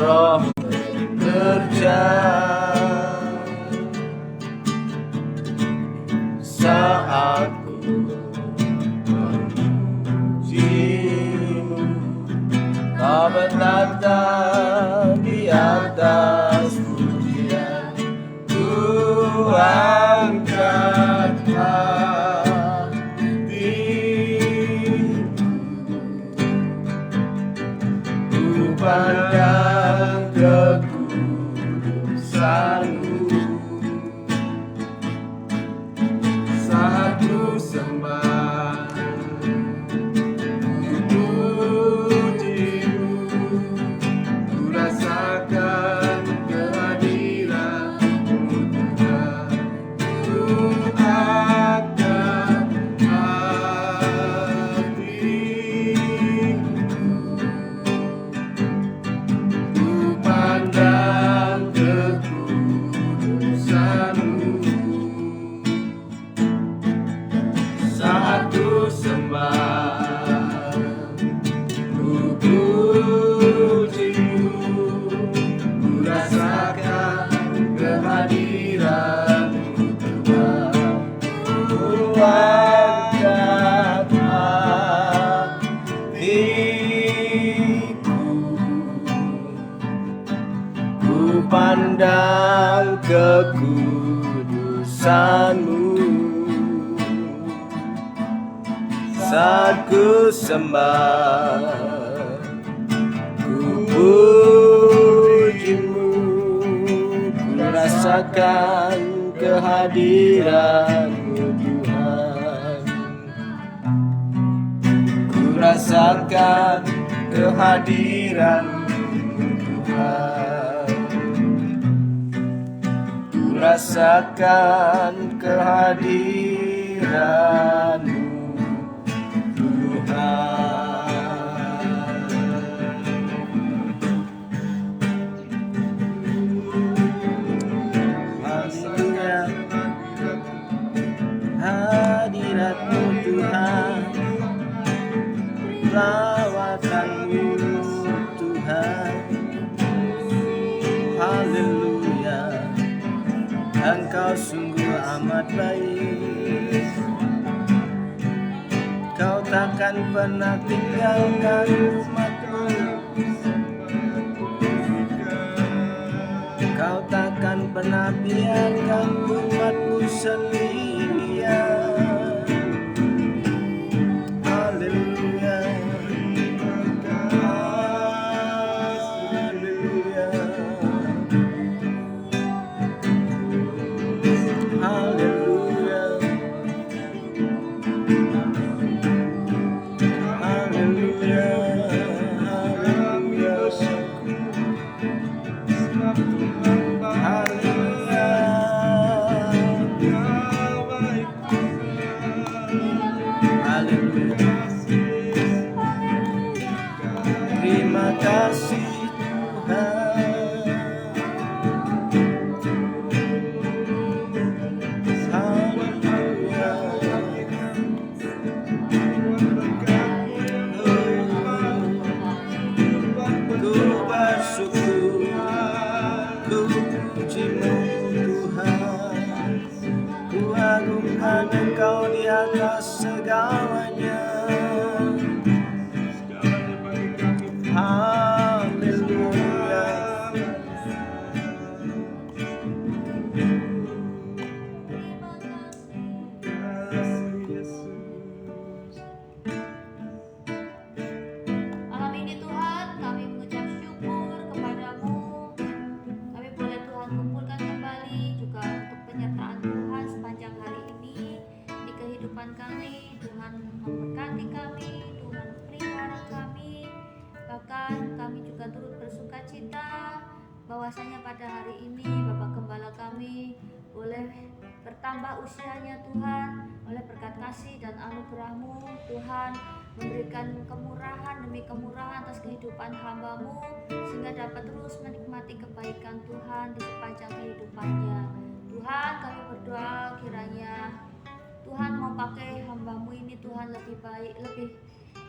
Roh bekerja saat ku memujimu. Kau bertata di atas pujian, ku angkat hatiku, ku pandang kekudusan-Mu saat ku sembah, ku puji-Mu, ku rasakan kehadiran-Mu Tuhan, ku angkat hatiku, ku pandang kekudusan-Mu saat ku sembah, ku puji-Mu, ku rasakan kehadiran-Mu Tuhan, ku angkat hatiku, ku pandang kekudusan-Mu saat ku sembah, ku puji-Mu, ku rasakan kehadiran-Mu Tuhan, ku rasakan kehadiran-Mu Tuhan, ku rasakan kehadiran-Mu Haleluya, hadirat-Mu Tuhan, lawatan-Mu Tuhan. Haleluya, Engkau sungguh amat baik, Kau takkan pernah tinggalkan umat-Mu, Kau takkan pernah biarkan umat-Mu sendirian. Haleluya, haleluya, haleluya, haleluya, haleluya. Terima kasih Tuhan. Haleluya. Ku bersyukur, ku puji-Mu Tuhan, ku agungkan Engkau di atas segalanya. Haleluya. Malam ini Tuhan, kami mengucap syukur kepadamu. Kami boleh Tuhan kumpulkan kembali juga untuk penyertaan Tuhan sepanjang hari ini di kehidupan kami. Tuhan memberkati kami, Tuhan pelihara kami. Bahkan kami juga turut bersuka cita bahwasanya pada hari ini Bapak Gembala kami boleh bertambah usianya Tuhan, oleh berkat kasih dan anugerah-Mu Tuhan memberikan kemurahan demi kemurahan atas kehidupan hamba-Mu sehingga dapat terus menikmati kebaikan Tuhan di sepanjang kehidupannya. Tuhan, kami berdoa kiranya Tuhan mau pakai hamba-Mu ini Tuhan lebih baik,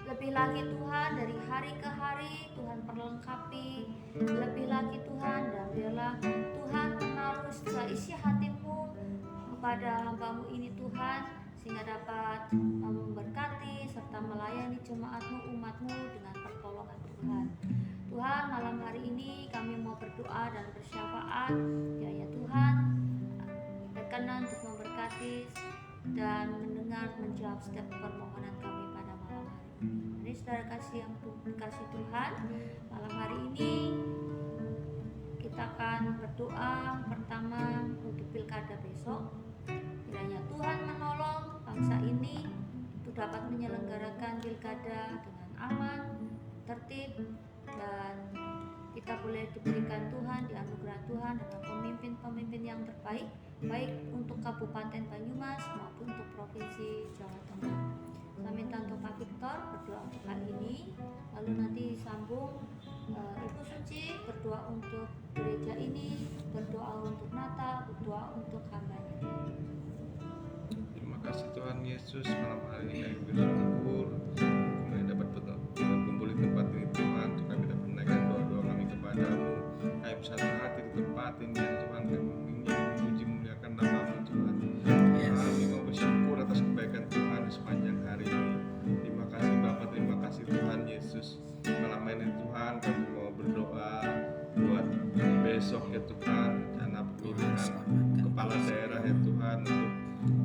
lebih lagi Tuhan dari hari ke hari. Tuhan perlengkapi Lebih lagi Tuhan, dan biarlah Tuhan menaruh seisi hatimu kepada hambamu ini Tuhan, sehingga dapat memberkati serta melayani jemaatmu, umatmu dengan pertolongan Tuhan. Tuhan, malam hari ini kami mau berdoa dan bersyafaat, ya Tuhan, berkenan untuk memberkati dan mendengar menjawab setiap permohonan kami pada malam hari ini. Jadi saudara kasih yang kasih Tuhan, malam hari ini kita akan berdoa pertama untuk pilkada besok. Kiranya Tuhan menolong bangsa ini untuk dapat menyelenggarakan pilkada dengan aman, tertib, dan kita boleh diberikan Tuhan, dianugerah Tuhan dengan pemimpin-pemimpin yang terbaik, baik untuk Kabupaten Banyumas maupun untuk Provinsi Jawa Tengah. Saya minta untuk Pak Victor berdoa untuk hal ini, lalu nanti sambung Ibu Suci berdoa untuk gereja ini, berdoa untuk Natal, berdoa untuk hambanya. Terima kasih Tuhan Yesus, malam hari ini kami bersyukur kami dapat berkumpul di tempat ini Tuhan, untuk kami dapat menaikkan doa-doa kami kepadamu. Kami bersatu hati di tempat ini ya Tuhan, kami ingin memuji muliakan nama-Mu Tuhan. Kami mau bersyukur atas kebaikan Tuhan di sepanjang hari ini. Terima kasih Bapa, terima kasih Tuhan Yesus. Malam ini Tuhan kami mau berdoa buat besok ya Tuhan, rencana pemilihan kepala daerah ya Tuhan untuk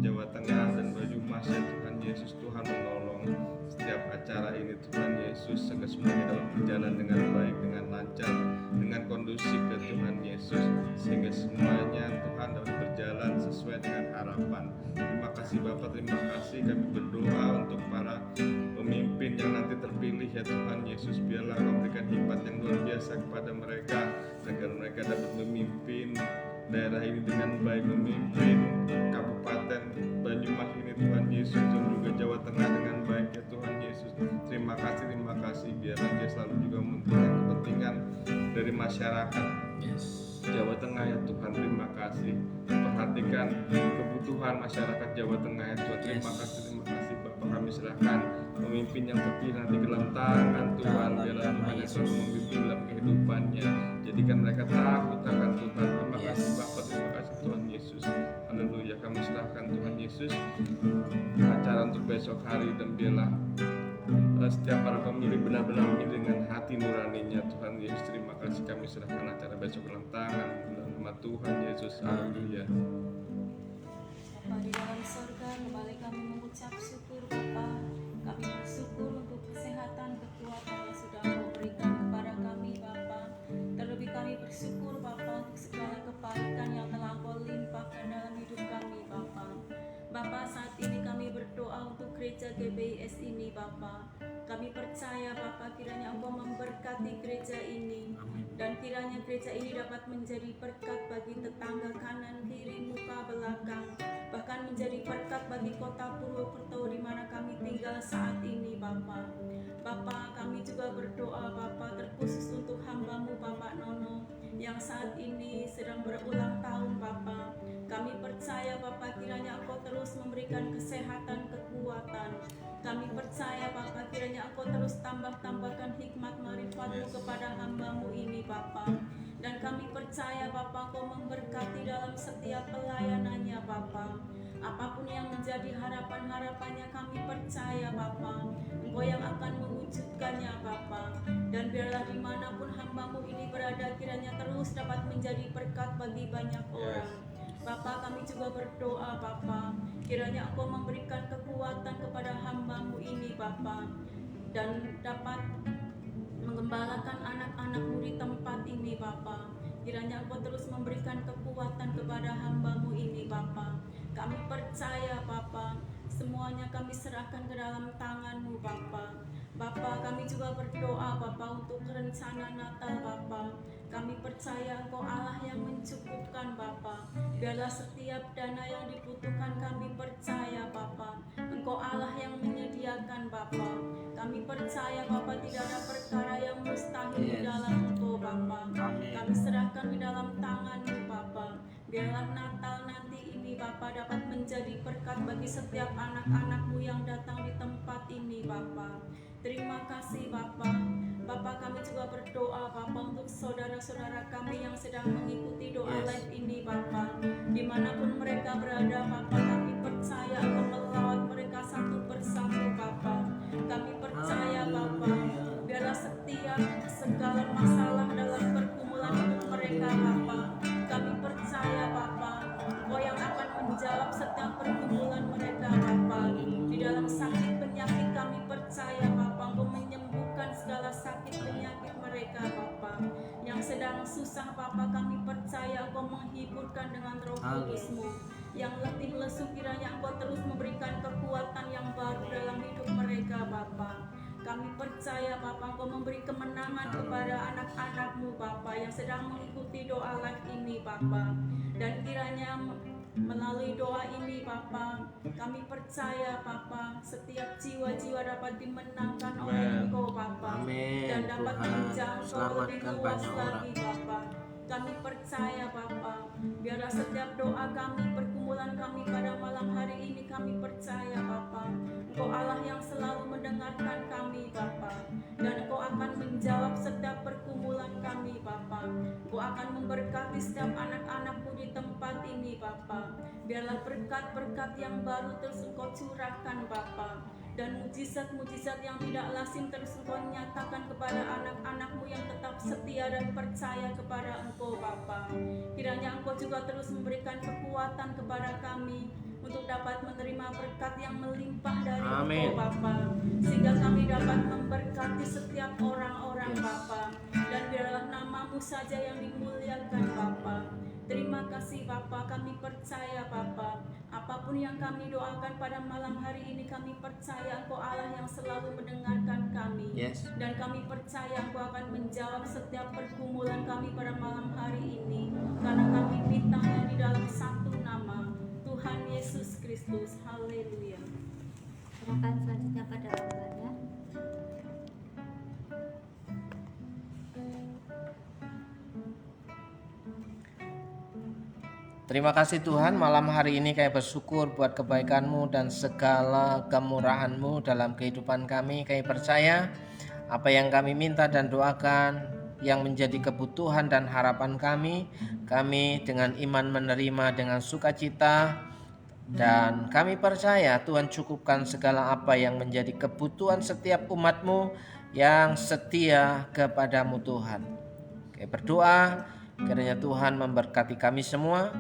Jawa Tengah dan Banyumas ya Tuhan Yesus. Tuhan menolong setiap acara ini Tuhan Yesus, agar semuanya dapat berjalan dengan baik, dengan lancar, dengan kondusif ya Tuhan Yesus, sehingga semuanya Tuhan dapat berjalan sesuai dengan harapan. Terima kasih Bapak, terima kasih. Kami berdoa untuk para pemimpin yang nanti terpilih ya Tuhan Yesus. Biarlah Kau berikan hikmat yang luar biasa kepada mereka, agar mereka dapat memimpin daerah ini dengan baik, memimpin Kabupaten Banyumas ini Tuhan Yesus, dan juga Jawa Tengah dengan baik ya Tuhan Yesus. Terima kasih. Biarlah dia selalu juga mementingkan kepentingan dari masyarakat Jawa Tengah ya Tuhan. Terima kasih. Perhatikan kebutuhan masyarakat Jawa Tengah ya Tuhan. Terima kasih Bapak, kami serahkan pemimpin yang terpilih nanti ke dalam tangan Tuhan. Biarlah Tuhan yang selalu memimpin dalam kehidupannya, jadikan mereka takut akan Tuhan. Terima kasih Bapak, terima kasih Tuhan Yesus. Haleluya, kami serahkan Tuhan Yesus acara untuk besok hari, dan biarlah setiap para pemilih benar-benar memilih dengan hati nuraninya Tuhan Yesus. Terima kasih, kami serahkan acara besok dalam tangan dalam nama Tuhan Yesus. Haleluya. Bapa di dalam surga, kembali kami mengucap syukur Bapa. Kami bersyukur untuk kesehatan, kekuatan yang sudah Kau berikan kepada kami Bapa. Terlebih kami bersyukur Bapa untuk segala kebaikan yang telah Kau limpahkan dalam hidup kami Bapa. Bapa, saat ini kami berdoa untuk gereja GBIS ini Bapa. Kami percaya Bapa, kiranya Engkau memberkati gereja ini, dan kiranya gereja ini dapat menjadi berkat bagi tetangga kanan, kiri, muka, belakang, bahkan menjadi berkat bagi kota Purwokerto di mana kami tinggal saat ini Bapa. Bapa, kami juga berdoa Bapa terkhusus untuk hamba-Mu Bapak Nono yang saat ini sedang berulang tahun Bapa. Kami percaya Bapa, kiranya Engkau terus memberikan kesehatan, kekuatan. Kami percaya Bapa, kiranya Engkau terus tambahkan hikmat marifat-Mu kepada hamba-Mu ini Bapa. Dan kami percaya Bapa, Engkau memberkati dalam setiap pelayanannya Bapa. Apapun yang menjadi harapan-harapannya, kami percaya Bapa, Engkau yang akan mewujudkannya Bapa. Dan biarlah dimanapun hamba-Mu ini berada, kiranya terus dapat menjadi berkat bagi banyak orang. Bapa, kami juga berdoa Bapa, kiranya Engkau memberikan kekuatan kepada hamba-Mu ini Bapa, dan dapat menggembalakan anak-anak-Mu di tempat ini Bapa. Kiranya Engkau terus memberikan kekuatan kepada hamba-Mu ini Bapa. Kami percaya Bapa, semuanya kami serahkan ke dalam tangan-Mu Bapa. Bapa, kami juga berdoa Bapa untuk rencana Natal Bapa. Kami percaya Engkau Allah yang mencukupkan Bapa. Biarlah setiap dana yang dibutuhkan, kami percaya Bapa, Engkau Allah yang menyediakan Bapa. Kami percaya Bapa, tidak ada perkara yang mustahil di dalam Engkau Bapa. Kami serahkan di dalam tangan-Mu Bapa. Biarlah Natal nanti ini Bapa dapat menjadi berkat bagi setiap anak-anak-Mu yang datang di tempat ini Bapa. Terima kasih Bapa. Bapa, kami juga berdoa Bapa untuk untuk saudara-saudara kami yang sedang mengikuti doa Yes. live ini Bapa. Dimanapun mereka berada Bapa, kami percaya Engkau melawat mereka satu persatu Bapa. Kami percaya Bapa, biarlah setiap segala masalah dalam pergumulan hidup mereka Bapa. Kami percaya Bapa, Engkau yang akan menjawab setiap pergumulan mereka Bapa. Di dalam sakit penyakit kami percaya Bapa, Engkau menyembuhkan segala sakit penyakit mereka Bapa. Yang sedang susah Bapa, kami percaya Engkau menghiburkan dengan Roh Kudus-Mu. Yang letih lesu kiranya Engkau terus memberikan kekuatan yang baru dalam hidup mereka Bapa. Kami percaya Bapa, Engkau memberi kemenangan kepada anak-anak-Mu Bapa yang sedang mengikuti doa live ini Bapa. Dan kiranya melalui doa ini Bapa, kami percaya Bapa, setiap jiwa-jiwa dapat dimenangkan oleh Engkau Bapa. Amin. Dan dapat Tuhan, menjangkau lebih selamatkan luas banyak lagi Bapa. Kami percaya Bapa, biarlah setiap doa kami, pergumulan kami pada malam hari ini, kami percaya Bapa, Engkau Allah yang selalu mendengarkan kami Bapa. Dan Engkau akan menjawab setiap pergumulan kami Bapa. Engkau akan memberkati setiap anak-anak-Mu di tempat ini Bapa. Biarlah berkat-berkat yang baru terus Engkau curahkan Bapa. Dan mujizat-mujizat yang tidak lazim terus Engkau nyatakan kepada anak-anak-Mu yang tetap setia dan percaya kepada Engkau Bapa. Kiranya Engkau juga terus memberikan kekuatan kepada kami untuk dapat menerima berkat yang melimpah dari Amin. Engkau Bapa, sehingga kami dapat memberkati setiap orang-orang Bapa. Dan biarlah nama-Mu saja yang dimuliakan Bapa. Terima kasih Bapa, kami percaya Bapa, apapun yang kami doakan pada malam hari ini, kami percaya Engkau Allah yang selalu mendengarkan kami. Yes. Dan kami percaya Engkau akan menjawab setiap pergumulan kami pada malam hari ini, karena kami mintanya di dalam satu nama, Tuhan Yesus Kristus. Haleluya. Silakan selanjutnya pada lambannya. Terima kasih Tuhan, malam hari ini kami bersyukur buat kebaikan-Mu dan segala kemurahan-Mu dalam kehidupan kami. Kami percaya apa yang kami minta dan doakan yang menjadi kebutuhan dan harapan kami dengan iman menerima dengan sukacita. Dan kami percaya Tuhan cukupkan segala apa yang menjadi kebutuhan setiap umat-Mu yang setia kepadamu Tuhan. Kami berdoa kiranya Tuhan memberkati kami semua,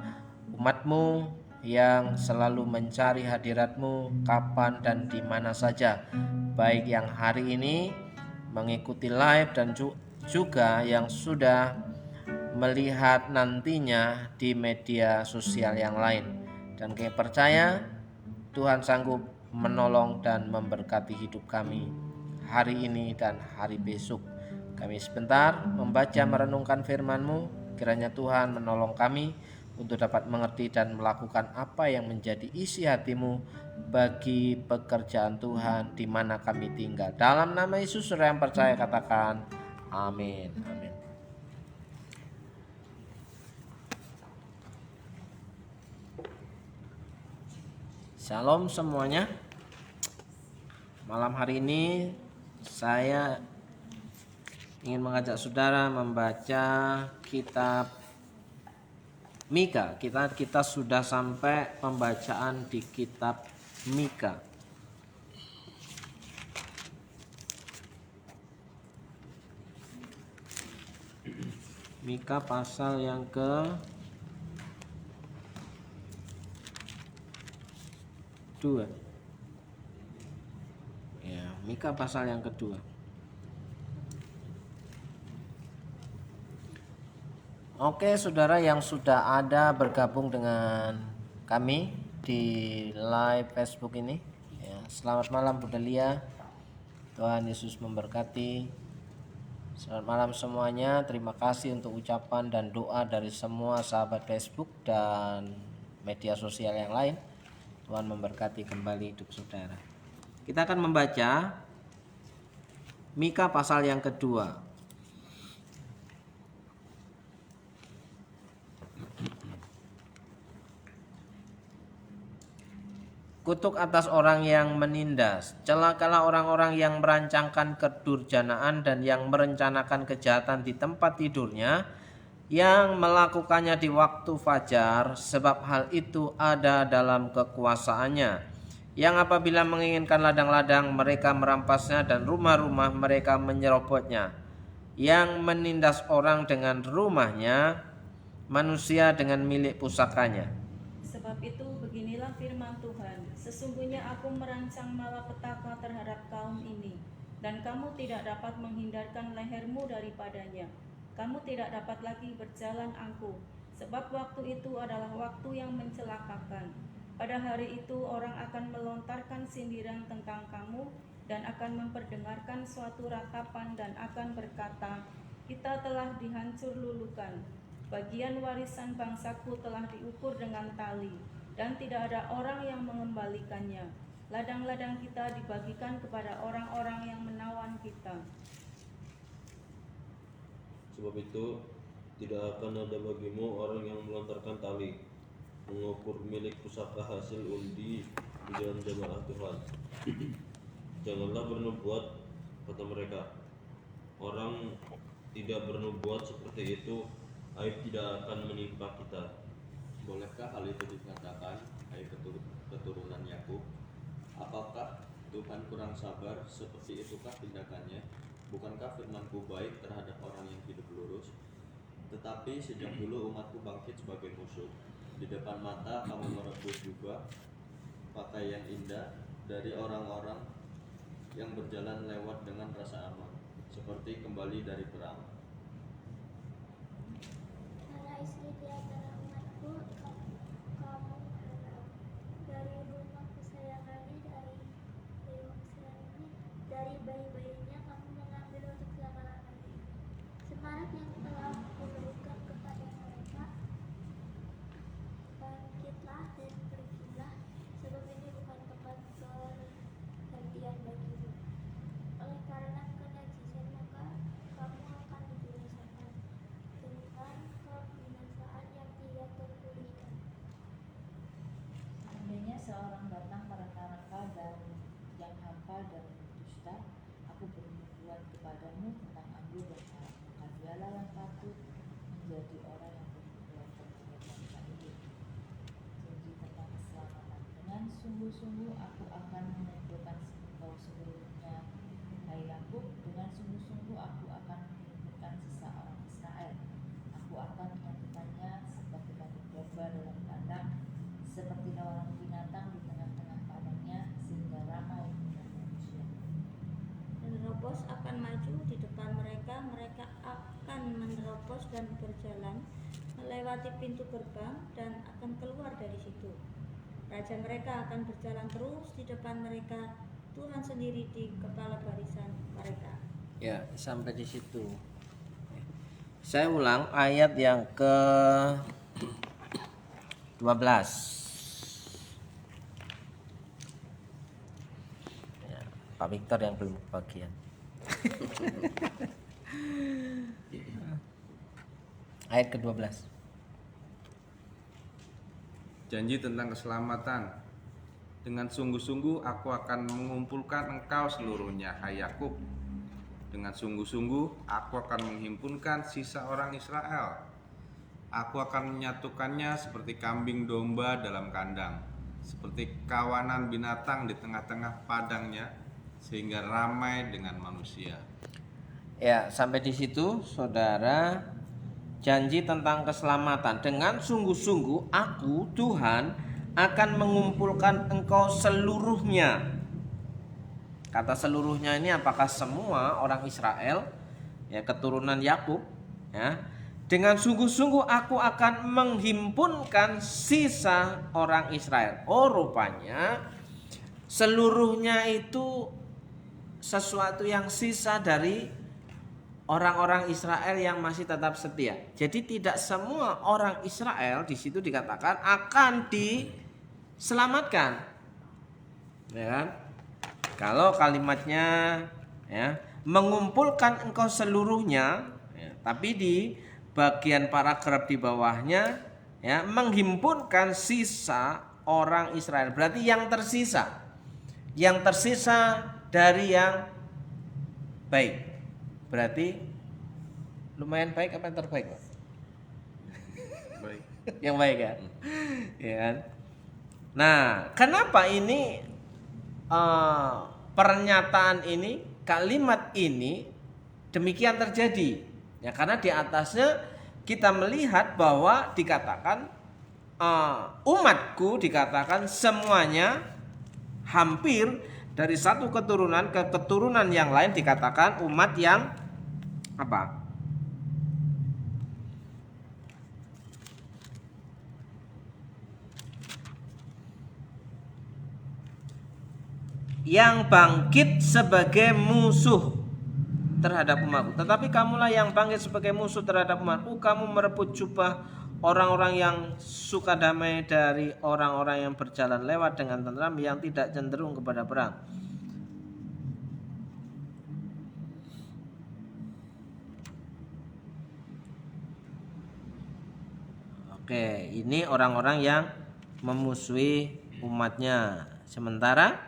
umat-Mu yang selalu mencari hadirat-Mu kapan dan di mana saja, baik yang hari ini mengikuti live dan juga yang sudah melihat nantinya di media sosial yang lain. Dan kami percaya Tuhan sanggup menolong dan memberkati hidup kami hari ini dan hari besok. Kami sebentar membaca merenungkan firman-Mu. Kiranya Tuhan menolong kami untuk dapat mengerti dan melakukan apa yang menjadi isi hati-Mu bagi pekerjaan Tuhan di mana kami tinggal. Dalam nama Yesus, saudara yang percaya katakan amin. Amin. Shalom semuanya. Malam hari ini saya ingin mengajak saudara membaca kitab Mika. Kita sudah sampai pembacaan di kitab Mika. Mika pasal yang kedua. Ya, Mika pasal yang kedua. Oke, saudara yang sudah ada bergabung dengan kami di live Facebook ini, ya, selamat malam Bunda Lia. Tuhan Yesus memberkati. Selamat malam semuanya. Terima kasih untuk ucapan dan doa dari semua sahabat Facebook dan media sosial yang lain. Tuhan memberkati kembali hidup saudara. Kita akan membaca Mika pasal yang kedua. Kutuk atas orang yang menindas. Celakalah orang-orang yang merancangkan kedurjanaan dan yang merencanakan kejahatan di tempat tidurnya, yang melakukannya di waktu fajar, sebab hal itu ada dalam kekuasaannya. Yang apabila menginginkan ladang-ladang, mereka merampasnya, dan rumah-rumah mereka menyerobotnya. Yang menindas orang dengan rumahnya, manusia dengan milik pusakanya. Sebab itu beginilah firman Tuhan, sesungguhnya aku merancang malapetaka terhadap kaum ini, dan kamu tidak dapat menghindarkan lehermu daripadanya. Kamu tidak dapat lagi berjalan angkuh, sebab waktu itu adalah waktu yang mencelakakan. Pada hari itu orang akan melontarkan sindiran tentang kamu dan akan memperdengarkan suatu ratapan dan akan berkata, kita telah dihancur lulukan. Bagian warisan bangsaku telah diukur dengan tali, dan tidak ada orang yang mengembalikannya. Ladang-ladang kita dibagikan kepada orang-orang yang menawan kita. Sebab itu tidak akan ada bagimu orang yang melontarkan tali, mengukur milik pusaka hasil undi di dalam jamaah Tuhan. Janganlah bernubuat, kata mereka. Orang tidak bernubuat seperti itu, aib tidak akan menimpa kita. Bolehkah hal itu dikatakan, hai keturunan Yakub? Apakah Tuhan kurang sabar? Seperti itukah tindakannya? Bukankah firman-Ku baik terhadap orang yang hidup lurus? Tetapi sejak dulu umat-Ku bangkit sebagai musuh. Di depan mata kamu merebut juga pakaian indah dari orang-orang yang berjalan lewat dengan rasa aman, seperti kembali dari perang. Para istri di antara umatku, kamu dari rumah kesayangannya, dari dari bayi-bayinya kamu mengambil untuk selama-lamanya. Semarak yang telah kuberikan kepada mereka, bangkitlah dan pergilah, sebab ini bukan tempat pergantian bagimu. Oleh karena kenajisan maka kamu akan dibinasakan dengan kebinasaan yang tidak terpulihkan. Seandainya seorang datang mereka-reka dan yang hampa dan dusta, aku bernubuat kepadamu tentang anggur dan arak, maka dialah yang patut menjadi orang yang bernubuat terhadap bangsa ini. Janji tentang keselamatan. Dengan sungguh-sungguh aku akan mengumpulkan engkau seluruhnya, hai Yakub. Dengan sungguh-sungguh aku akan mengumpulkan sisa orang Israel. Aku akan menyatukannya seperti kandung domba dalam kandang, seperti lawan binatang di tengah-tengah padangnya, sehingga ramai dengan manusia. Dan Robos akan maju di depan mereka, mereka akan menerobos dan berjalan melewati pintu gerbang dan akan keluar dari situ. Raja mereka akan berjalan terus di depan mereka, Tuhan sendiri di kepala barisan mereka. Ya, sampai di situ. Saya ulang ayat yang ke 12. Ya, Pak Victor yang belum kebagian. Ayat ke-12. Janji tentang keselamatan. Dengan sungguh-sungguh aku akan mengumpulkan engkau seluruhnya, hai Yakub. Dengan sungguh-sungguh aku akan menghimpunkan sisa orang Israel. Aku akan menyatukannya seperti kambing domba dalam kandang, seperti kawanan binatang di tengah-tengah padangnya, sehingga ramai dengan manusia. Ya, sampai di situ saudara. Janji tentang keselamatan. Dengan sungguh-sungguh aku Tuhan akan mengumpulkan engkau seluruhnya. Kata seluruhnya ini apakah semua orang Israel, ya, keturunan Yakub, ya. Dengan sungguh-sungguh aku akan menghimpunkan sisa orang Israel. Oh, rupanya seluruhnya itu sesuatu yang sisa dari orang-orang Israel yang masih tetap setia. Jadi tidak semua orang Israel di situ dikatakan akan diselamatkan. Ya kan? Kalau kalimatnya, ya, mengumpulkan engkau seluruhnya, ya, tapi di bagian paragraf di bawahnya, ya, menghimpunkan sisa orang Israel. Berarti yang tersisa. Yang tersisa dari yang baik. Berarti lumayan baik apa yang terbaik, Pak? Baik. Yang baik ya. Ya kan? Nah, kenapa ini pernyataan ini, kalimat ini demikian terjadi? Ya karena di atasnya kita melihat bahwa dikatakan umatku, dikatakan semuanya hampir dari satu keturunan ke keturunan yang lain, dikatakan umat yang apa? Yang bangkit sebagai musuh terhadap umatku. Tetapi kamulah yang bangkit sebagai musuh terhadap umatku. Kamu merebut jubah orang-orang yang suka damai dari orang-orang yang berjalan lewat dengan tenteram, yang tidak cenderung kepada perang. Oke, ini orang-orang yang memusuhi umatnya. Sementara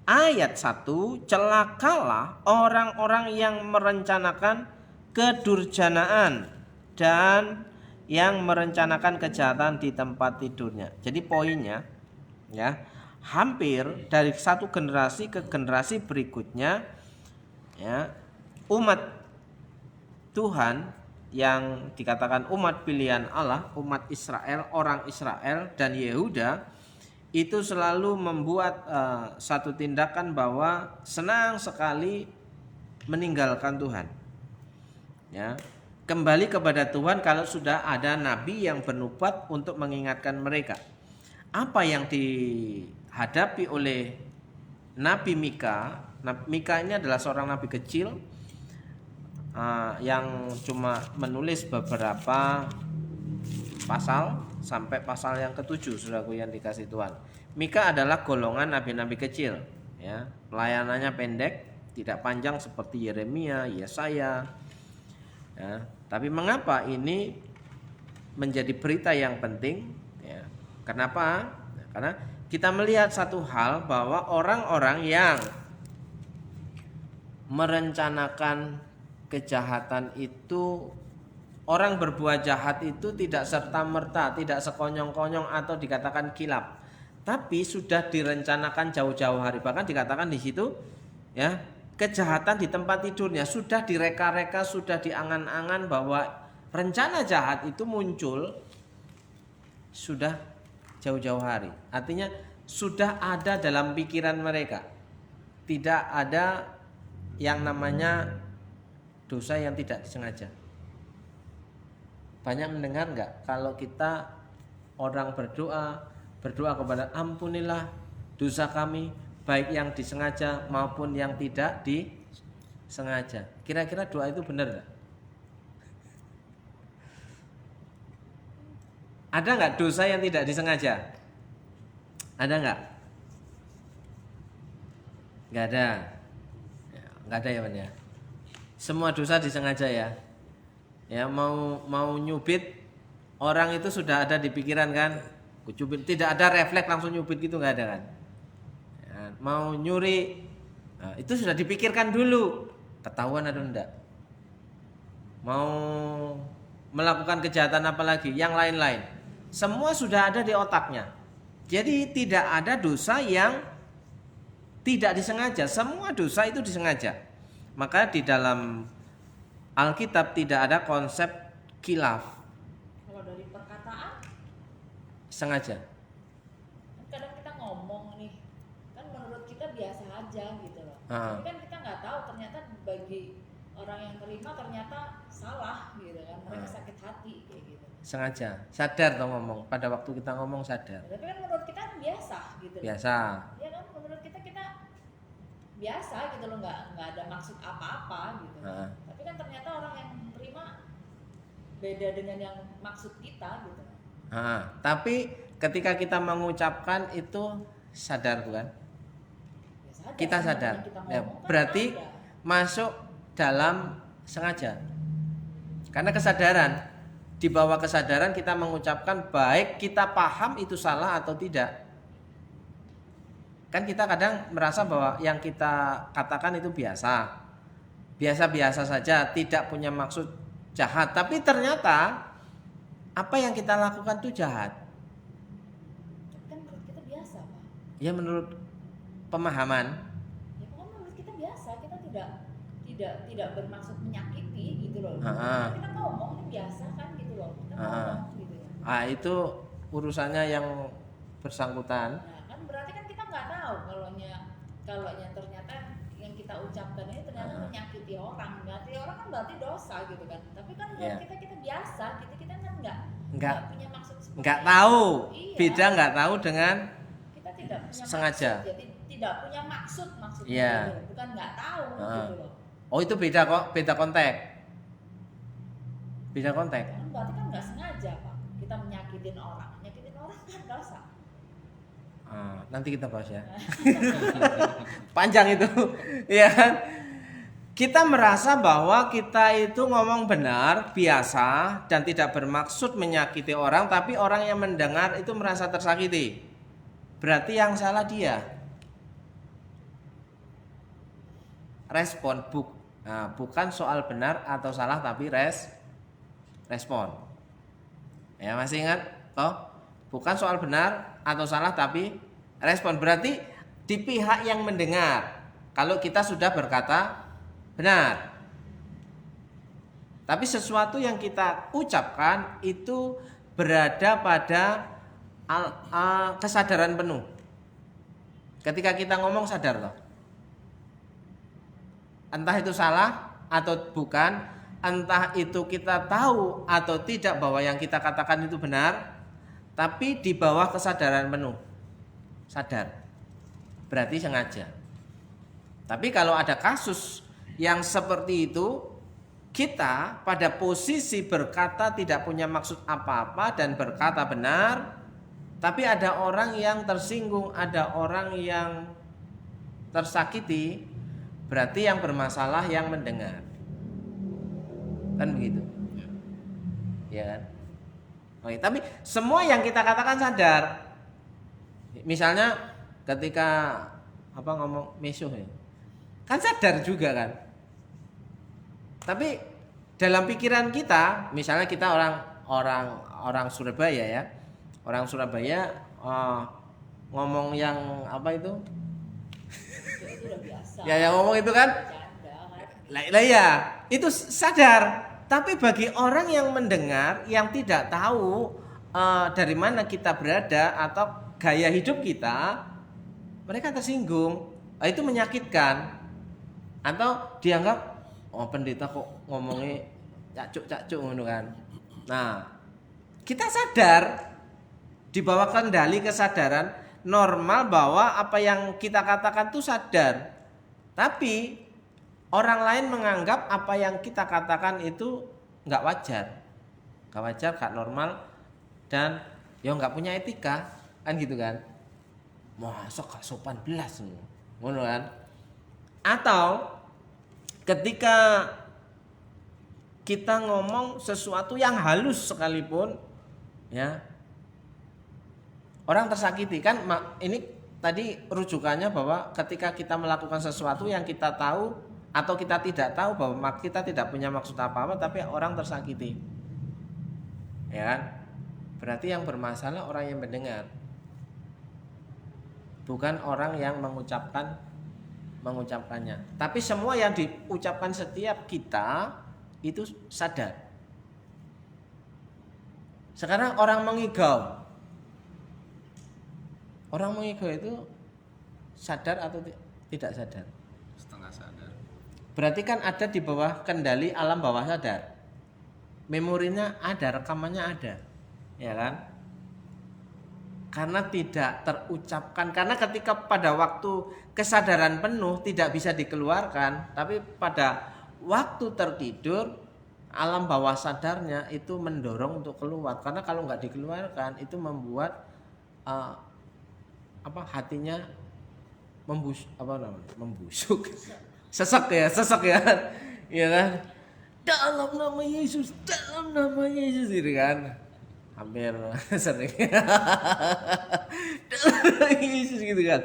ayat 1, celakalah orang-orang yang merencanakan kedurjanaan dan yang merencanakan kejahatan di tempat tidurnya. Jadi poinnya ya, hampir dari satu generasi ke generasi berikutnya ya, umat Tuhan yang dikatakan umat pilihan Allah, umat Israel, orang Israel dan Yehuda, itu selalu membuat satu tindakan bahwa senang sekali meninggalkan Tuhan. Ya, kembali kepada Tuhan kalau sudah ada nabi yang bernubuat untuk mengingatkan mereka. Apa yang dihadapi oleh Nabi Mika? Mika ini adalah seorang nabi kecil yang cuma menulis beberapa pasal sampai pasal yang ke-7, saudaraku yang dikasih Tuhan. Mika adalah golongan nabi-nabi kecil, ya, pelayanannya pendek, tidak panjang seperti Yeremia, Yesaya. Ya, tapi mengapa ini menjadi berita yang penting? Ya, kenapa? Karena kita melihat satu hal bahwa orang-orang yang merencanakan kejahatan itu, orang berbuat jahat itu tidak serta-merta, tidak sekonyong-konyong atau dikatakan kilap, tapi sudah direncanakan jauh-jauh hari. Bahkan dikatakan di situ ya, kejahatan di tempat tidurnya sudah direka-reka, sudah diangan-angan bahwa rencana jahat itu muncul sudah jauh-jauh hari. Artinya sudah ada dalam pikiran mereka. Tidak ada yang namanya dosa yang tidak disengaja. Banyak mendengar enggak kalau kita orang berdoa kepada ampunilah dosa kami, baik yang disengaja maupun yang tidak disengaja. Kira-kira doa itu benar enggak? Ada enggak dosa yang tidak disengaja? Ada enggak? Enggak ada. Enggak ada ya, Pan ya. Semua dosa disengaja ya. Ya, mau nyubit orang itu sudah ada di pikiran kan? Kucubit, tidak ada refleks langsung nyubit gitu, nggak ada kan? Ya, mau nyuri, nah, itu sudah dipikirkan dulu, ketahuan atau enggak. Mau melakukan kejahatan apa lagi, yang lain-lain, semua sudah ada di otaknya. Jadi tidak ada dosa yang tidak disengaja, semua dosa itu disengaja. Maka di dalam Alkitab tidak ada konsep khilaf. Kalau dari perkataan Sengaja. kadang kita ngomong nih, kan menurut kita biasa aja gitu loh. Ah. Tapi kan kita nggak tahu ternyata bagi orang yang terima ternyata salah gitu kan. Mereka sakit hati kayak gitu. Sengaja, sadar toh ngomong. Pada waktu kita ngomong sadar. Tapi kan menurut kita biasa gitu loh. Biasa. Ya kan menurut kita biasa gitu loh, nggak ada maksud apa-apa gitu. Tapi kan ternyata orang yang terima beda dengan yang maksud kita gitu. Tapi ketika kita mengucapkan itu sadar bukan? Sadar, Kita sadar. kita Ya, ngomong kan berarti ada. masuk dalam sengaja. Karena kesadaran di bawah kesadaran kita mengucapkan baik kita paham itu salah atau tidak. Kan kita kadang merasa bahwa yang kita katakan itu biasa-biasa saja, tidak punya maksud jahat. Tapi ternyata apa yang kita lakukan itu jahat. Kan menurut kita biasa, Pak. Ya menurut pemahaman. Ya kan menurut kita biasa, kita tidak bermaksud menyakiti gitu loh. Ha-ha. Kita ngomong ini biasa kan gitu loh. Kita ngomong gitu ya. Itu urusannya yang bersangkutan. Nah, kan berarti kan kita nggak tahu kalau ternyata yang kita ucapkan ini ternyata menyakiti orang. Berarti orang kan berarti dosa gitu kan. Tapi kan menurut kita biasa, kita kan nggak punya maksud seperti Nggak itu. tahu. Iya. Beda nggak tahu dengan Kita tidak punya sengaja. maksud, jadi tidak punya maksudnya Iya. gitu. Bukan nggak tahu gitu loh. Oh itu beda kok, beda konteks. Beda konteks. Kan berarti kan nggak sengaja Pak. Kita menyakitin orang kan dosa. Nanti kita bahas ya. Panjang itu, ya kan? Kita merasa bahwa kita itu ngomong benar, biasa dan tidak bermaksud menyakiti orang, tapi orang yang mendengar itu merasa tersakiti. Berarti yang salah dia. Respon bukan soal benar atau salah, tapi respon. Ya masih ingat? Toh? Bukan soal benar atau salah tapi respon. Berarti di pihak yang mendengar. Kalau kita sudah berkata benar. Tapi sesuatu yang kita ucapkan itu berada pada kesadaran penuh. Ketika kita ngomong sadar toh. Entah itu salah atau bukan, entah itu kita tahu atau tidak bahwa yang kita katakan itu benar, tapi di bawah kesadaran penuh. Sadar. Berarti sengaja. Tapi kalau ada kasus yang seperti itu, kita pada posisi berkata tidak punya maksud apa-apa dan berkata benar, tapi ada orang yang tersinggung, ada orang yang tersakiti, berarti yang bermasalah yang mendengar. Kan begitu? Ya kan? Oke, tapi semua yang kita katakan sadar. Misalnya ketika ngomong mesuh ya, kan sadar juga kan. Tapi dalam pikiran kita, misalnya kita orang Surabaya ya, orang Surabaya ngomong yang apa itu? Itu udah biasa. Ya yang ngomong itu kan? Lah ya, itu sadar. Tapi bagi orang yang mendengar, yang tidak tahu dari mana kita berada atau gaya hidup kita, mereka tersinggung. Itu menyakitkan. Atau dianggap, oh pendeta kok ngomongnya cacuk-cacuk gitu kan. Nah, kita sadar di bawah kendali kesadaran normal bahwa apa yang kita katakan itu sadar. Tapi orang lain menganggap apa yang kita katakan itu nggak wajar, nggak normal, dan ya nggak punya etika, kan gitu kan? Masa gak sopan belas, ngono kan? Atau ketika kita ngomong sesuatu yang halus sekalipun, ya orang tersakiti kan? Ini tadi rujukannya bahwa ketika kita melakukan sesuatu yang kita tahu atau kita tidak tahu bahwa kita tidak punya maksud apa-apa, tapi orang tersakiti, ya kan? Berarti yang bermasalah orang yang mendengar, bukan orang yang mengucapkannya. Tapi semua yang diucapkan setiap kita itu sadar. Sekarang orang mengigau itu sadar atau tidak sadar? Setengah sadar. Berarti kan ada di bawah kendali alam bawah sadar. Memorinya ada, rekamannya ada. Ya kan? Karena tidak terucapkan. Karena ketika pada waktu kesadaran penuh tidak bisa dikeluarkan, tapi pada waktu tertidur alam bawah sadarnya itu mendorong untuk keluar. Karena kalau nggak dikeluarkan itu membuat hatinya membusuk, sesek ya, ya kan? dalam nama Yesus, dalam nama Yesus, gitu kan. Hampir sering. Dalam nama Yesus, gitu kan.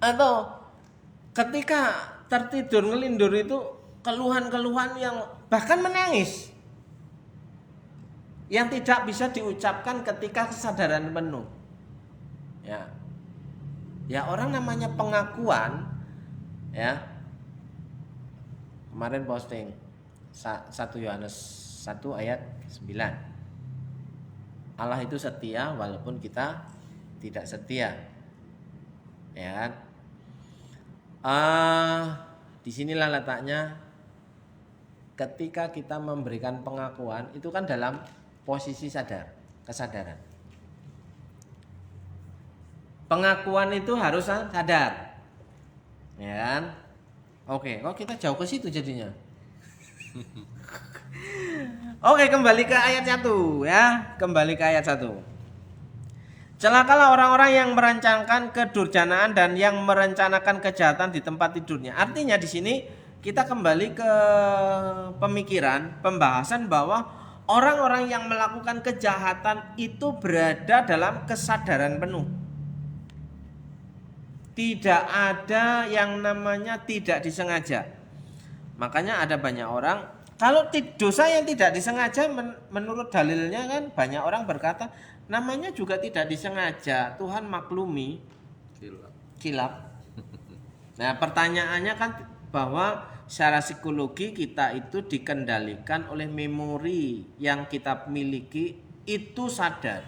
Atau ketika tertidur ngelindur itu keluhan-keluhan yang bahkan menangis, yang tidak bisa diucapkan ketika kesadaran penuh. Ya orang namanya pengakuan, ya. Kemarin posting 1 Yohanes 1 ayat 9. Allah itu setia walaupun kita tidak setia. Ya kan? Disinilah letaknya ketika kita memberikan pengakuan itu kan dalam posisi kesadaran. Pengakuan itu harus sadar. Ya kan? Oke, kok kita jauh ke situ jadinya. Oke, kembali ke ayat 1 ya. Kembali ke ayat 1. Celakalah orang-orang yang merencanakan kedurjanaan dan yang merencanakan kejahatan di tempat tidurnya. Artinya di sini kita kembali ke pemikiran, pembahasan bahwa orang-orang yang melakukan kejahatan itu berada dalam kesadaran penuh. Tidak ada yang namanya tidak disengaja. Makanya ada banyak orang, kalau dosa yang tidak disengaja menurut dalilnya kan banyak orang berkata namanya juga tidak disengaja, Tuhan maklumi, kilap. Nah pertanyaannya kan bahwa secara psikologi kita itu dikendalikan oleh memori yang kita miliki, itu sadar.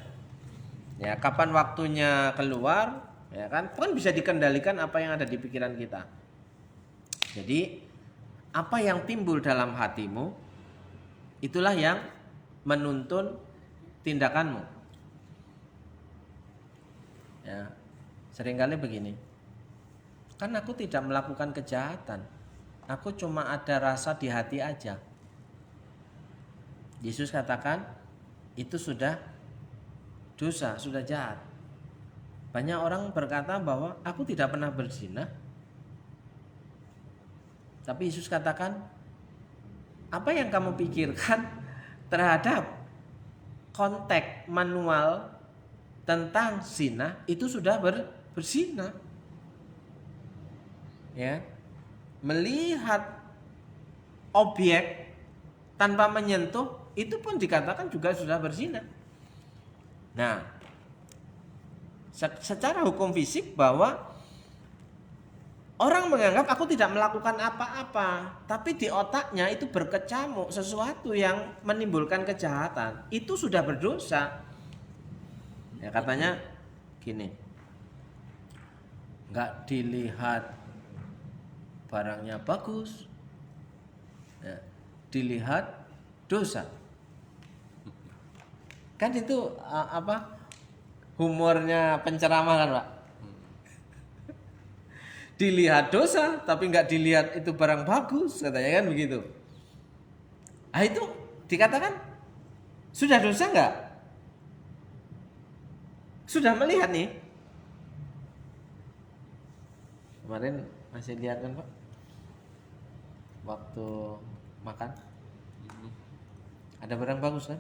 Ya kapan waktunya keluar, ya kan bisa dikendalikan apa yang ada di pikiran kita. Jadi apa yang timbul dalam hatimu itulah yang menuntun tindakanmu. Ya, seringkali begini. Kan aku tidak melakukan kejahatan. Aku cuma ada rasa di hati aja. Yesus katakan itu sudah dosa, sudah jahat. Banyak orang berkata bahwa aku tidak pernah berzina. Tapi Yesus katakan, apa yang kamu pikirkan terhadap konteks manual tentang zina itu sudah berzina. Ya. Melihat objek tanpa menyentuh itu pun dikatakan juga sudah berzina. Nah, secara hukum fisik bahwa orang menganggap aku tidak melakukan apa-apa, tapi di otaknya itu berkecamuk sesuatu yang menimbulkan kejahatan, itu sudah berdosa. Ya katanya gini, nggak dilihat barangnya bagus, ya, dilihat dosa. Kan itu humornya penceramah kan Pak? Dilihat dosa tapi nggak dilihat itu barang bagus, katanya kan begitu. Ah itu dikatakan sudah dosa nggak? Sudah melihat nih. Kemarin masih lihat kan Pak? Waktu makan ada barang bagus kan?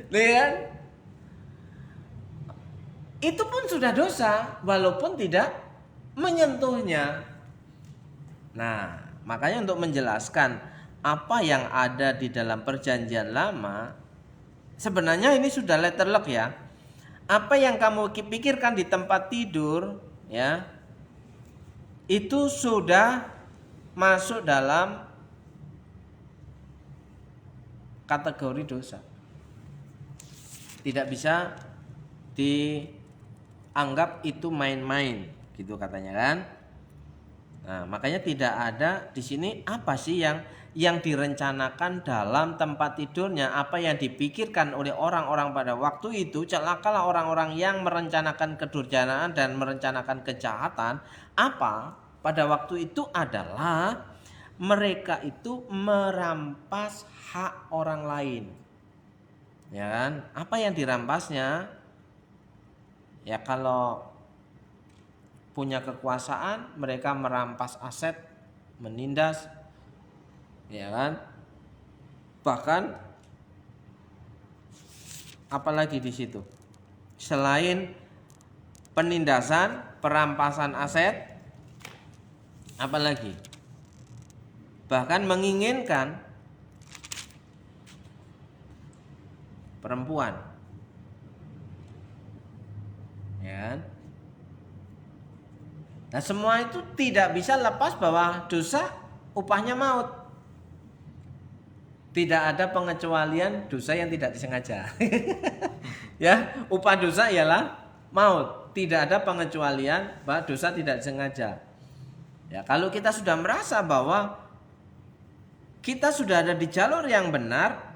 Lihat kan? Itu pun sudah dosa walaupun tidak menyentuhnya. Nah, makanya untuk menjelaskan apa yang ada di dalam perjanjian lama, sebenarnya ini sudah letterlock ya. Apa yang kamu pikirkan di tempat tidur, ya, itu sudah masuk dalam kategori dosa. Tidak bisa dianggap itu main-main, gitu katanya kan. Nah, makanya tidak ada di sini apa sih yang direncanakan dalam tempat tidurnya, apa yang dipikirkan oleh orang-orang pada waktu itu. Celakalah orang-orang yang merencanakan kedurjanaan dan merencanakan kejahatan. Apa? Pada waktu itu adalah mereka itu merampas hak orang lain. Ya kan? Apa yang dirampasnya? Ya kalau punya kekuasaan, mereka merampas aset, menindas, ya kan? Bahkan apalagi di situ? Selain penindasan, perampasan aset, apalagi? Bahkan menginginkan perempuan, ya kan? Nah, semua itu tidak bisa lepas bahwa dosa upahnya maut. Tidak ada pengecualian dosa yang tidak disengaja. Ya, upah dosa ialah maut. Tidak ada pengecualian bahwa dosa tidak disengaja. Ya, kalau kita sudah merasa bahwa kita sudah ada di jalur yang benar,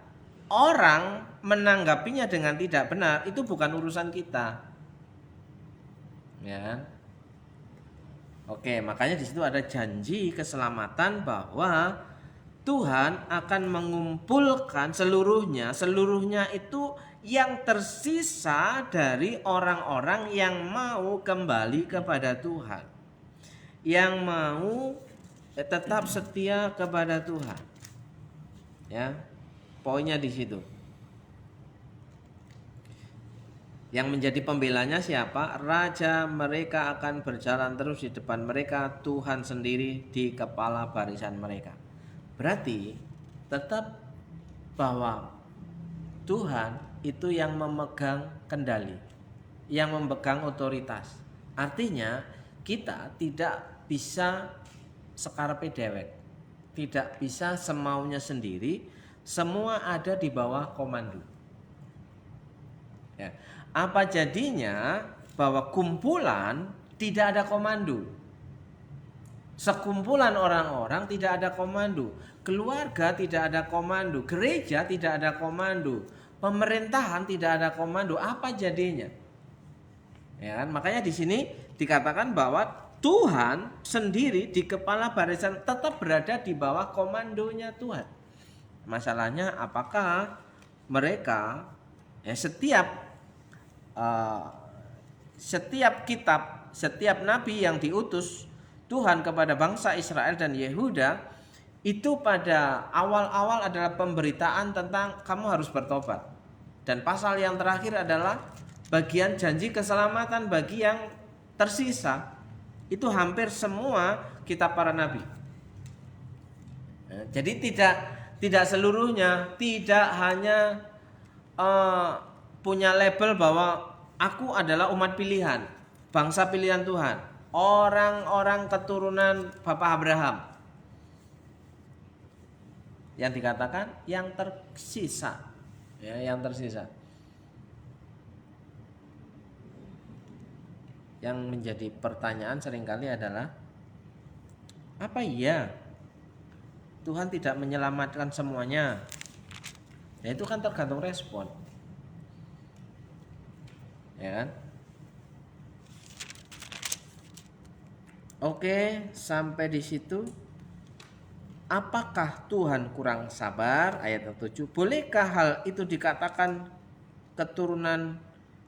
orang menanggapinya dengan tidak benar itu bukan urusan kita. Ya. Oke, makanya di situ ada janji keselamatan bahwa Tuhan akan mengumpulkan seluruhnya itu yang tersisa dari orang-orang yang mau kembali kepada Tuhan, yang mau tetap setia kepada Tuhan. Ya, poinnya di situ. Yang menjadi pembelanya siapa? Raja mereka akan berjalan terus di depan mereka, Tuhan sendiri di kepala barisan mereka. Berarti tetap bahwa Tuhan itu yang memegang kendali, yang memegang otoritas. Artinya kita tidak bisa sekarepe dewek, tidak bisa semaunya sendiri, semua ada di bawah komando. Ya. Apa jadinya bahwa kumpulan tidak ada komando? Sekumpulan orang-orang tidak ada komando, keluarga tidak ada komando, gereja tidak ada komando, pemerintahan tidak ada komando. Apa jadinya? Ya kan? Makanya di sini dikatakan bahwa Tuhan sendiri di kepala barisan tetap berada di bawah komandonya Tuhan. Masalahnya apakah mereka setiap kitab, setiap nabi yang diutus Tuhan kepada bangsa Israel dan Yehuda itu pada awal-awal adalah pemberitaan tentang kamu harus bertobat. Dan pasal yang terakhir adalah bagian janji keselamatan bagi yang tersisa. Itu hampir semua kitab para nabi. Jadi tidak seluruhnya, tidak hanya punya label bahwa aku adalah umat pilihan, bangsa pilihan Tuhan, orang-orang keturunan Bapak Abraham. Yang dikatakan yang tersisa, ya, yang tersisa. Yang menjadi pertanyaan seringkali adalah apa iya Tuhan tidak menyelamatkan semuanya? Ya, itu kan tergantung respon. Ya kan? Oke, sampai di situ. Apakah Tuhan kurang sabar? Ayat 7. Bolehkah hal itu dikatakan keturunan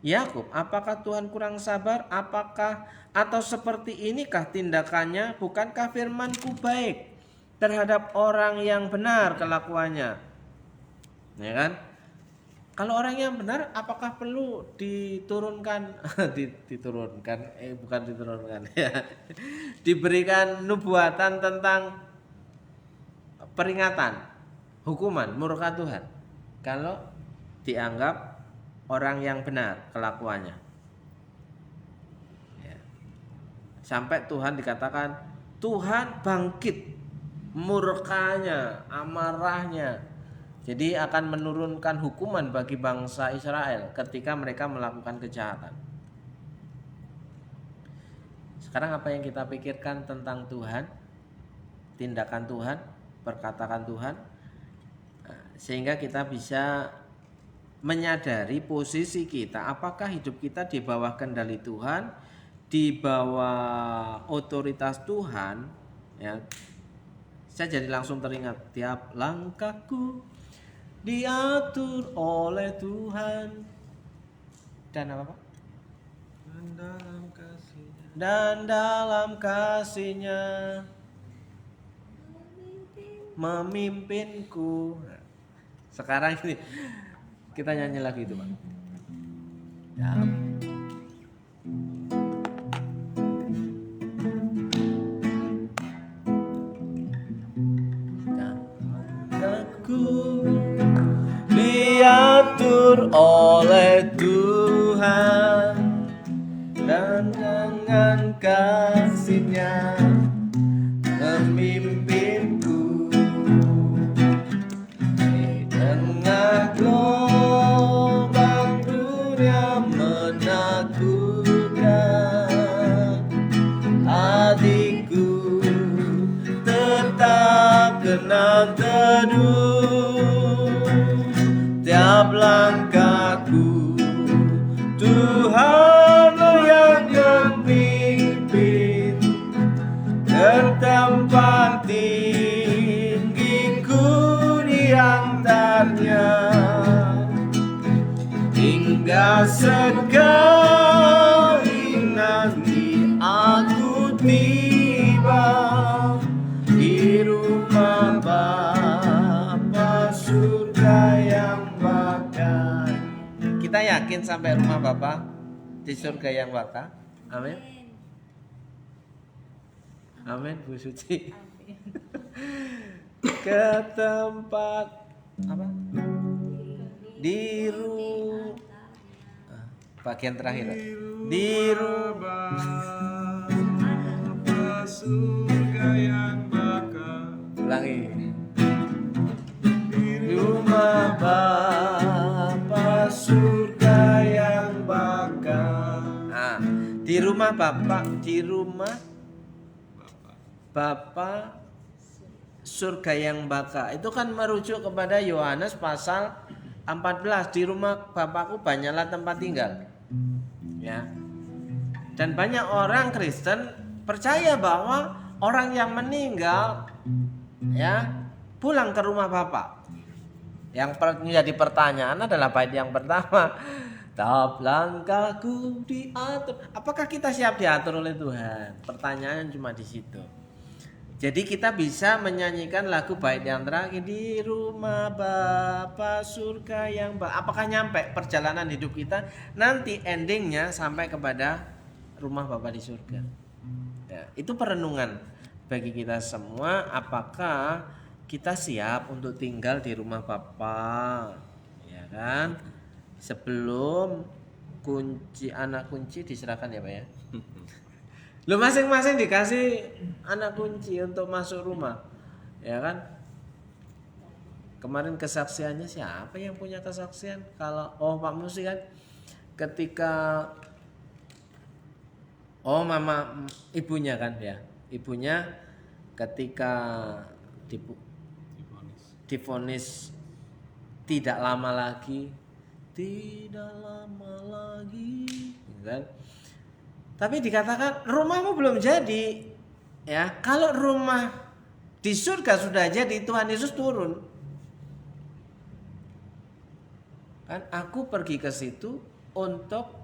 Yakub? Apakah Tuhan kurang sabar? Apakah atau seperti inikah tindakannya? Bukankah firman-Ku baik terhadap orang yang benar kelakuannya? Ya kan? Kalau orang yang benar, apakah perlu diturunkan, diberikan nubuatan tentang peringatan, hukuman, murka Tuhan? Kalau dianggap orang yang benar kelakuannya, ya. Sampai Tuhan dikatakan Tuhan bangkit, murkanya, amarahnya. Jadi akan menurunkan hukuman bagi bangsa Israel ketika mereka melakukan kejahatan. Sekarang apa yang kita pikirkan tentang Tuhan, tindakan Tuhan, perkataan Tuhan, sehingga kita bisa menyadari posisi kita, apakah hidup kita di bawah kendali Tuhan, di bawah otoritas Tuhan, ya. Saya jadi langsung teringat tiap langkahku diatur oleh Tuhan dan apa Pak? Dan dalam kasih-Nya dan dalam kasih-Nya memimpinku. Sekarang ini kita nyanyi lagu itu, Pak. Ya. Aku diatur oleh Tuhan dan dengan kasih-Nya memimpinku di tengah gelombang dunia menakutkan. Hatiku tetap tenang teduh, tiap langkahku Tuhan yang memimpin. Bertempat tinggiku diantaranya, hingga sekali nanti aku tiba di rumah Bapa surga yang bakal. Kita yakin sampai rumah Bapa di surga yang bakal? Amin. Amin, Bu Suci. Ke tempat apa? Di bagian terakhir. Di Bapa surga yang bakal. Ulangi. Di rumah Bapa surga yang bakal. Nah, di rumah Bapa, di rumah Bapa surga yang baka. Itu kan merujuk kepada Yohanes pasal 14. Di rumah Bapakku banyaklah tempat tinggal. Ya. Dan banyak orang Kristen percaya bahwa orang yang meninggal ya pulang ke rumah Bapa. Yang menjadi pertanyaan adalah bait yang pertama. Tahap langkahku diatur. Apakah kita siap diatur oleh Tuhan? Pertanyaan cuma di situ. Jadi kita bisa menyanyikan lagu bait yang terakhir, di rumah Bapa surga yang apakah nyampe perjalanan hidup kita nanti endingnya sampai kepada rumah Bapa di surga. Ya, itu perenungan bagi kita semua, apakah kita siap untuk tinggal di rumah Bapa, ya kan? Sebelum anak kunci diserahkan ya Pak ya. Lu masing-masing dikasih anak kunci untuk masuk rumah, ya kan? Kemarin kesaksiannya siapa yang punya kesaksian? Kalau Pak Musi kan, ketika mama ibunya kan ya, ibunya ketika divonis tidak lama lagi, kan? Tapi dikatakan rumahmu belum jadi, ya. Kalau rumah di surga sudah jadi, Tuhan Yesus turun. Kan aku pergi ke situ untuk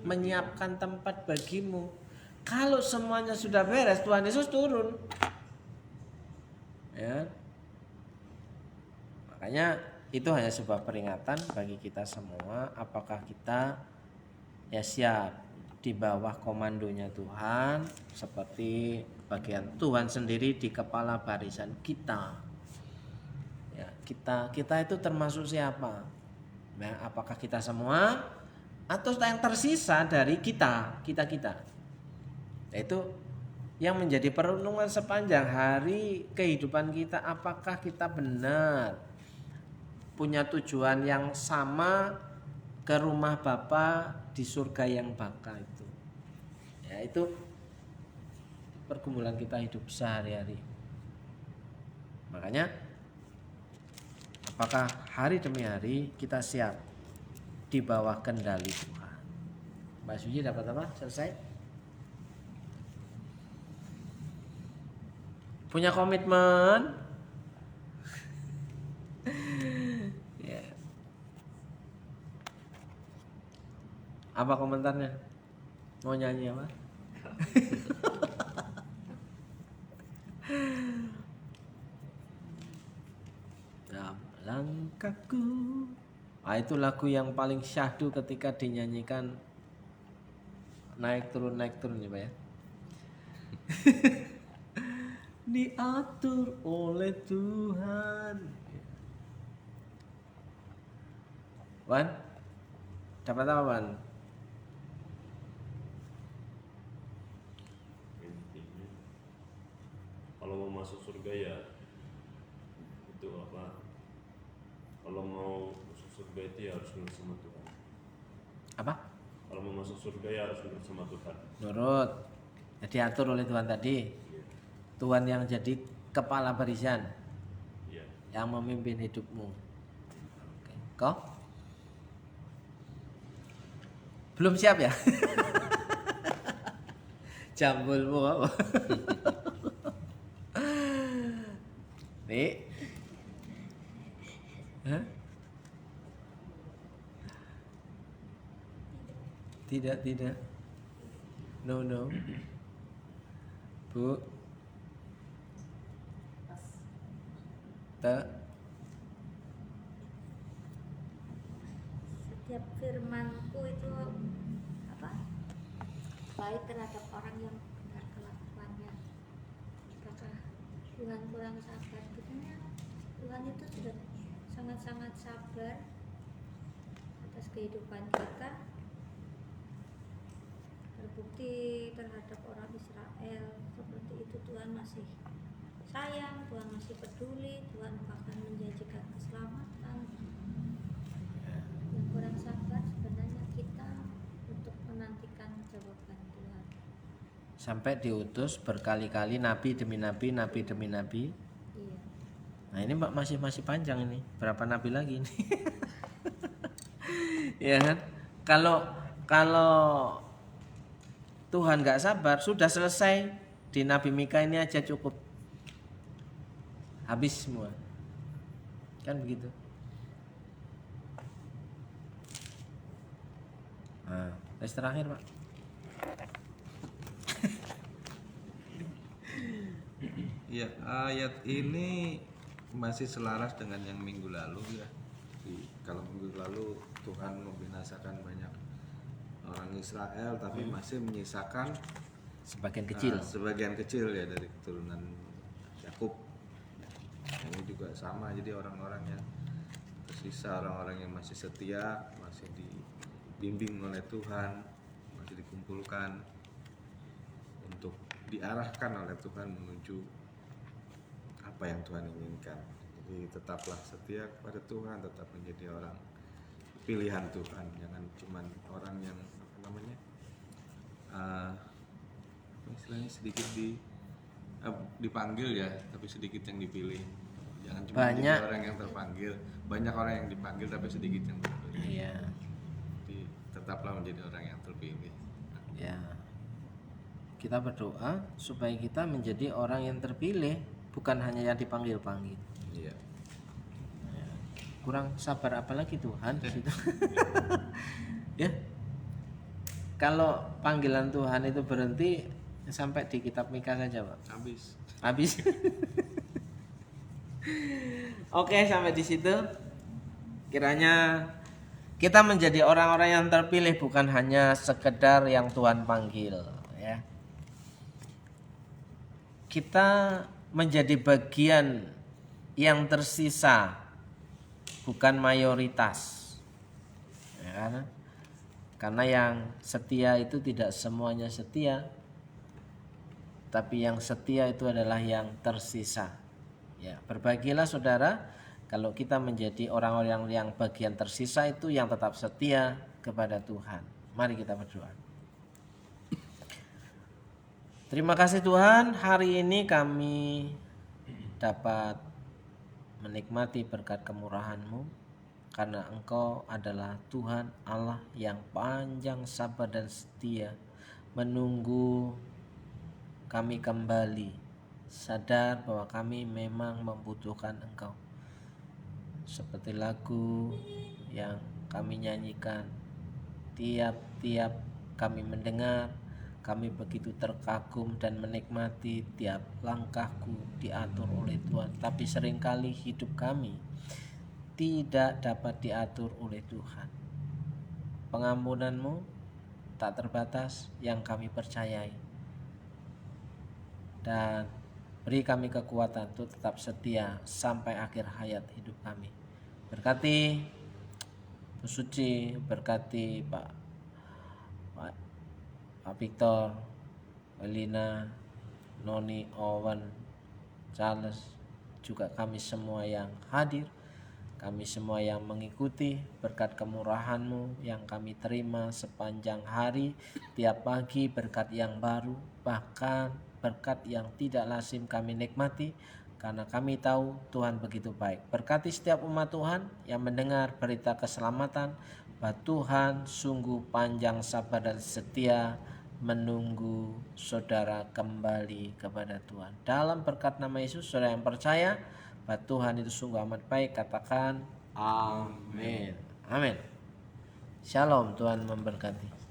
menyiapkan tempat bagimu. Kalau semuanya sudah beres, Tuhan Yesus turun. Ya. Makanya itu hanya sebuah peringatan bagi kita semua, apakah kita ya siap di bawah komandonya Tuhan, seperti bagian Tuhan sendiri di kepala barisan kita. Ya, kita itu termasuk siapa? Nah, apakah kita semua atau yang tersisa dari kita? Yaitu yang menjadi perenungan sepanjang hari kehidupan kita, apakah kita benar punya tujuan yang sama ke rumah Bapa di surga yang baka itu. Ya, itu pergumulan kita hidup sehari-hari. Makanya apakah hari demi hari kita siap di bawah kendali Tuhan? Mbak Suji dapat apa? Selesai? Punya komitmen? Ya. Apa komentarnya? Mau nyanyi apa? Dalam langkahku. Itu lagu yang paling syahdu ketika dinyanyikan naik turun ya Pak ya. Diatur oleh Tuhan. Wan, dapat apa Wan? Intinya, kalau mau masuk surga ya itu apa? Kalau mau masuk surga itu ya harus nurut sama Tuhan. Apa? Kalau mau masuk surga ya harus nurut sama Tuhan. Nurut. Jadi atur oleh Tuhan tadi. Iya. Tuhan yang jadi kepala barisan, Iya. yang memimpin hidupmu. Oke. Kau? Belum siap ya? Jambulmu apa? Nih. Hah? Tidak. No. Bu. Tak. Setiap firmanku itu baik terhadap orang yang benar kelakuannya. Apakah Tuhan kurang sabar? Sebenarnya Tuhan itu sudah sangat-sangat sabar atas kehidupan kita. Terbukti terhadap orang Israel seperti itu, Tuhan masih sayang, Tuhan masih peduli, Tuhan bahkan menjanjikan keselamatan. Yang kurang sabar sebenarnya kita untuk menantikan jawaban Tuhan. Sampai diutus berkali-kali nabi demi nabi. Iya. Nah ini Mbak masih panjang ini. Berapa nabi lagi ini? Ya kan? Kalau Tuhan nggak sabar, sudah selesai di Nabi Mika ini aja cukup. Habis semua. Kan begitu. Nah, tes terakhir Pak. Ya, ayat ini masih selaras dengan yang minggu lalu ya. Kalau minggu lalu Tuhan membinasakan banyak orang Israel, tapi masih menyisakan Sebagian kecil. sebagian kecil ya dari keturunan Yakub. Ini juga sama, jadi orang-orang yang tersisa, orang-orang yang masih setia, masih dibimbing oleh Tuhan, masih dikumpulkan untuk diarahkan oleh Tuhan menuju apa yang Tuhan inginkan. Jadi tetaplah setia kepada Tuhan, tetap menjadi orang pilihan Tuhan, jangan cuman orang yang istilahnya sedikit dipanggil ya, tapi sedikit yang dipilih. Jangan cuma Banyak. jadi orang yang terpanggil, banyak orang yang dipanggil tapi sedikit yang terpilih. Iya. Jadi tetaplah menjadi orang yang terpilih. Ya. Kita berdoa supaya kita menjadi orang yang terpilih, bukan hanya yang dipanggil-panggil. Iya. Kurang sabar apalagi Tuhan di situ. Ya. Kalau panggilan Tuhan itu berhenti sampai di kitab Mika saja, Pak. Habis. Oke, sampai di situ. Kiranya kita menjadi orang-orang yang terpilih, bukan hanya sekedar yang Tuhan panggil, ya. Kita menjadi bagian yang tersisa, bukan mayoritas, ya kan? Karena yang setia itu tidak semuanya setia, tapi yang setia itu adalah yang tersisa. Ya, berbahagialah saudara kalau kita menjadi orang-orang yang bagian tersisa itu, yang tetap setia kepada Tuhan. Mari kita berdoa. Terima kasih Tuhan, hari ini kami dapat menikmati berkat kemurahan-Mu. Karena Engkau adalah Tuhan Allah yang panjang sabar dan setia, menunggu kami kembali, sadar bahwa kami memang membutuhkan Engkau. Seperti lagu yang kami nyanyikan, tiap-tiap kami mendengar, Kami begitu terkagum dan menikmati tiap langkahku diatur oleh Tuhan. Tapi seringkali hidup kami tidak dapat diatur oleh Tuhan. Pengampunan-Mu tak terbatas yang kami percayai. Dan beri kami kekuatan untuk tetap setia sampai akhir hayat hidup kami. Berkati Bu Suci, berkati Pak Victor, Elina, Noni, Owen, Charles, juga kami semua yang hadir, kami semua yang mengikuti. Berkat kemurahan-Mu yang kami terima sepanjang hari, tiap pagi berkat yang baru, bahkan berkat yang tidak lazim kami nikmati, karena kami tahu Tuhan begitu baik. Berkati setiap umat Tuhan yang mendengar berita keselamatan, bahwa Tuhan sungguh panjang sabar dan setia menunggu saudara kembali kepada Tuhan. Dalam berkat nama Yesus, saudara yang percaya bahwa Tuhan itu sungguh amat baik, katakan amin. Amin. Shalom, Tuhan memberkati.